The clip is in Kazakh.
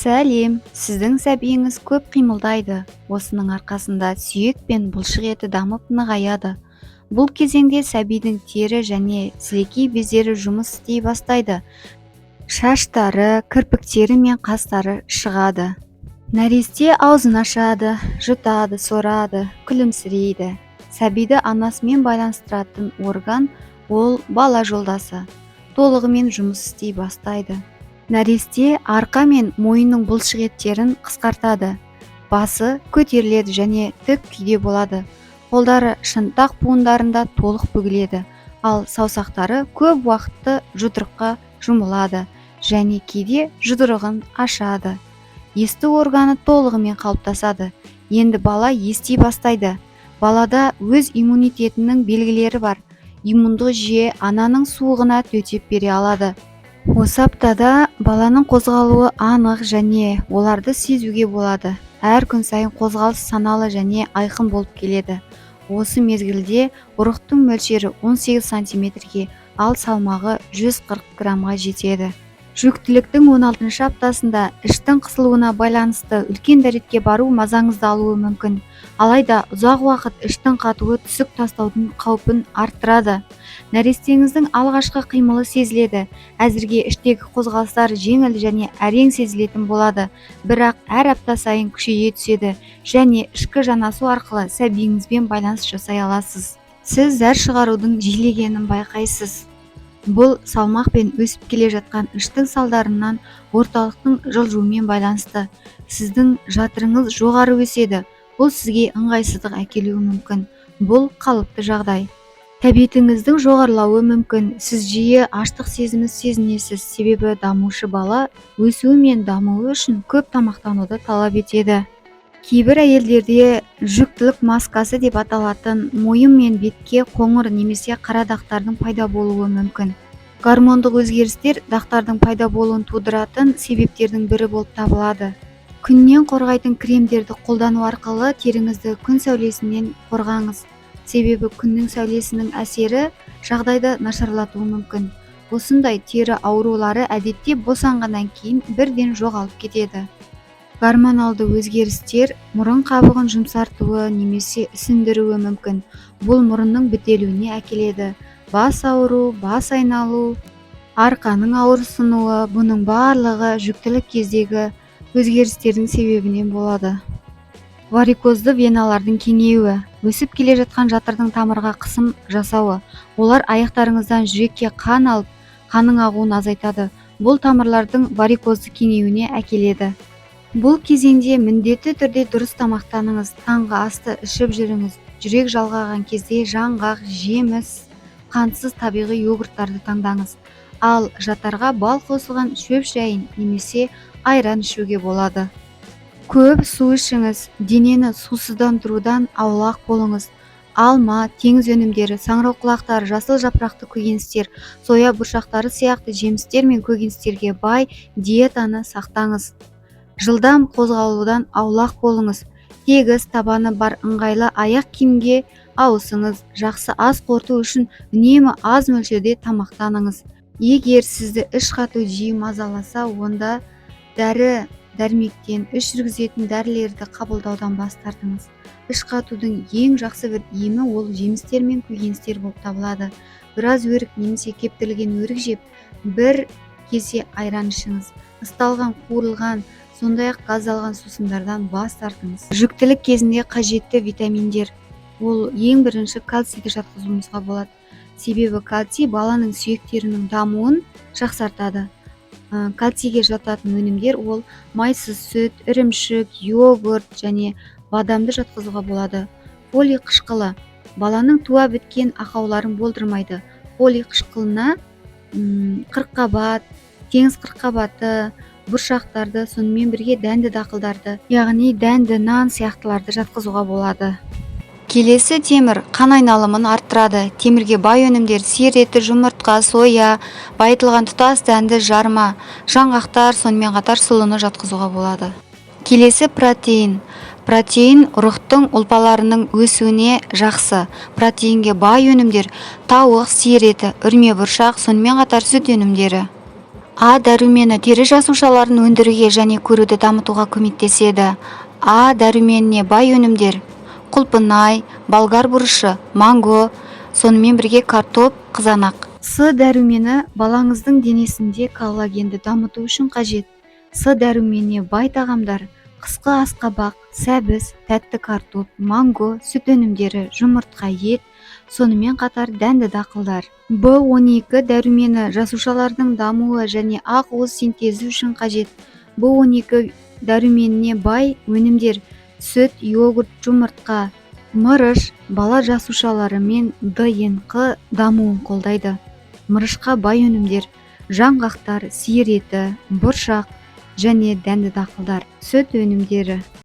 Сәлем, сіздің сәбиіңіз көп қимылдайды. Осының арқасында сүйек пен бұлшық еті дамып нығаяды. Бұл кезеңде сәбидің тері және сілекей бездері жұмыс істей бастайды. Шаштары, кірпіктері мен қастары шығады. Нәресте аузын ашады, жұтады, сорады, күлімсірейді. Сәбиді анасымен байланыстыратын орган ол бала жолдасы. Толығымен жұмыс істей бастайды. Нәресте арқа мен мойынның бұлшық еттерін қысқартады. Басы көтеріледі және тік күйде болады. Қолдары шынтақ буындарында толық бүгіледі, ал саусақтары көп уақытты жұдырыққа жұмылады және кейде жұдырығын ашады. Есту органы толығымен қалыптасады. Енді бала ести бастайды. Балада өз иммунитетінің белгілері бар. Иммундық жүйе ананың суығына төтеп бере алады. Осы аптада баланың қозғалуы анық және оларды сезуге болады. Әр күн сайын қозғалыс саналы және айқын болып келеді. Осы мезгілде ұрықтың мөлшері 18 сантиметрге, ал салмағы 140 граммға жетеді. Жүктіліктің 16 аптасында іштің қысылуына байланысты үлкен дәретке бару мазаңызды алуы мүмкін. Алайда ұзақ уақыт іштің қатуы түсік тастаудың қаупін арттырады. Нәрестеңіздің алғашқы қимылы сезіледі. Әзірге іштегі қозғалыстар жеңіл және әрең сезілетін болады, бірақ әр апта сайын күшейе түседі және ішкі жанасу арқылы сәбиіңізбен байланыс жасай аласыз. Сіз зәр шығарудың жиілегенін байқайсыз. Бұл салмақпен өсіп келе жатқан іштің салдарынан орталықтың жылжуымен байланысты. Сіздің жатырыңыз жоғары өседі. Бұл сізге ыңғайсыздық әкелуі мүмкін. Бұл қалыпты жағдай. Тәбетіңіздің жоғарылауы мүмкін. Сіз жиі аштық сезімі сезінесіз, себебі дамушы бала өсуі мен дамуы үшін көп тамақтануды талап етеді. Кейбір әйелдерде жүктілік маскасы деп аталатын мойын мен бетке қоңыр немесе қара дақтардың пайда болуы мүмкін. Гормондық өзгерістер дақтардың пайда болуын тудыратын себептердің бірі болып табылады. Күннен қорғайтын кремдерді қолдану арқылы теріңізді күн сәулесінен қорғаңыз. Себебі күннің сәулесінің әсері жағдайды нашарлатуы мүмкін. Осындай тері аурулары әдетте босанғаннан кейін бірден жоғалып кетеді. Гормоналды өзгерістер мұрын қабығын жұмсартуы немесе ісіндіруі мүмкін. Бұл мұрынның бітелуіне әкеледі. Бас ауыру, бас айналу, арқаның ауырсынуы, бұның барлығы жүктілік кездегі өзгерістердің себебінен болады. Варикозды веналардың кеңеюі, өсіп келе жатқан жатырдың тамырға қысым жасауы. Олар аяқтарыңыздан жүрекке қан алып, қанның ағуын азайтады. Бұл тамырлардың варикозды кеңеюіне әкеледі. Бұл кезеңде міндетті түрде дұрыс тамақтаныңыз, таңғы асты ішіп жүріңіз. Жүрек жалғаған кезде жаңғақ, жеміс, қантсыз табиғи йогурттарды таңдаңыз. Ал жатарға бал қосылған шөп шайын немесе айран ішуге болады. Көп су ішіңіз, денені сусыздандырудан аулақ болыңыз. Алма, теңіз өнімдері, саңырауқұлақтар, жасыл жапырақты көкөністер, соя бұршақтары сияқты жемістер мен көкөністерге бай диетаны сақтаңыз. Жылдам қозғалудан аулақ болыңыз. Тегіс табаны бар ыңғайлы аяқ киімге ауысыңыз. Жақсы ас қорыту үшін үнемі аз мөлшерде тамақтаныңыз. Егер сізді іш қату жиі мазаласа, онда дәрі-дәрмектен іш жүргізетін дәрілерді қабылдаудан бас тартыңыз. Іш қатудың ең жақсы бір емі ол жемістер мен көкөністер болып табылады. Біраз өрік немесе кептірілген өрік жеп, бір кесе айран ішіңіз. Ысталған, қуырылған, сондай-ақ газдалған сусындардан бас тартыңыз. Жүктілік кезінде қажетті витаминдер. Ол ең бірінші кальцийді жатқызуымызға болады. Себебі кальций баланың сүйектерінің дамуын жақсартады. Кальцийге жататын өнімдер ол майсыз сүт, ірімшік, йогурт және бадамды жатқызуға болады. Фолий қышқылы баланың туа біткен ақауларын болдырмайды. Фолий қышқылына қырыққабат, теңіз қырыққабаты, бұршақтарды, сонымен бірге дәнді дақылдарды, яғни дәнді нан сияқтыларды жатқызуға болады. Келесі темір қан айналымын арттырады. Темірге бай өнімдер сиыр еті, жұмыртқа, соя, байытылған тұтас дәнді жарма, жаңғақтар, сонымен қатар сұлыны жатқызуға болады. Келесі протеин. Протеин ұрықтың ұлпаларының өсуіне жақсы. Протеинге бай өнімдер тауық, сиыр еті, үрме бұршақ, сонымен қатар сүт өнімдері. А дәрумені тері жасушаларын өндіруге және көруді дамытуға көмектеседі. А дәруменіне бай өнімдер: құлпынай, болгар бұрышы, манго, сонымен бірге картоп, қызанақ. С дәрумені балаңыздың денесінде коллагенді дамыту үшін қажет. С дәруменіне бай тағамдар: қысқы асқабақ, сәбіз, тәтті картоп, манго, сүт өнімдері, жұмыртқа, ет, сонымен қатар дәнді дақылдар. В12 дәрумені жасушалардың дамуы және ақ уыз синтезі үшін қажет. В12 дәруменіне бай өнімдер: сүт, йогурт, жұмыртқа, мырыш бала жасушалары мен ДНК дамуын қолдайды. Мырышқа бай өнімдер: жаңғақтар, сиыр еті, бұршақ және дәнді дақылдар. Сүт өнімдері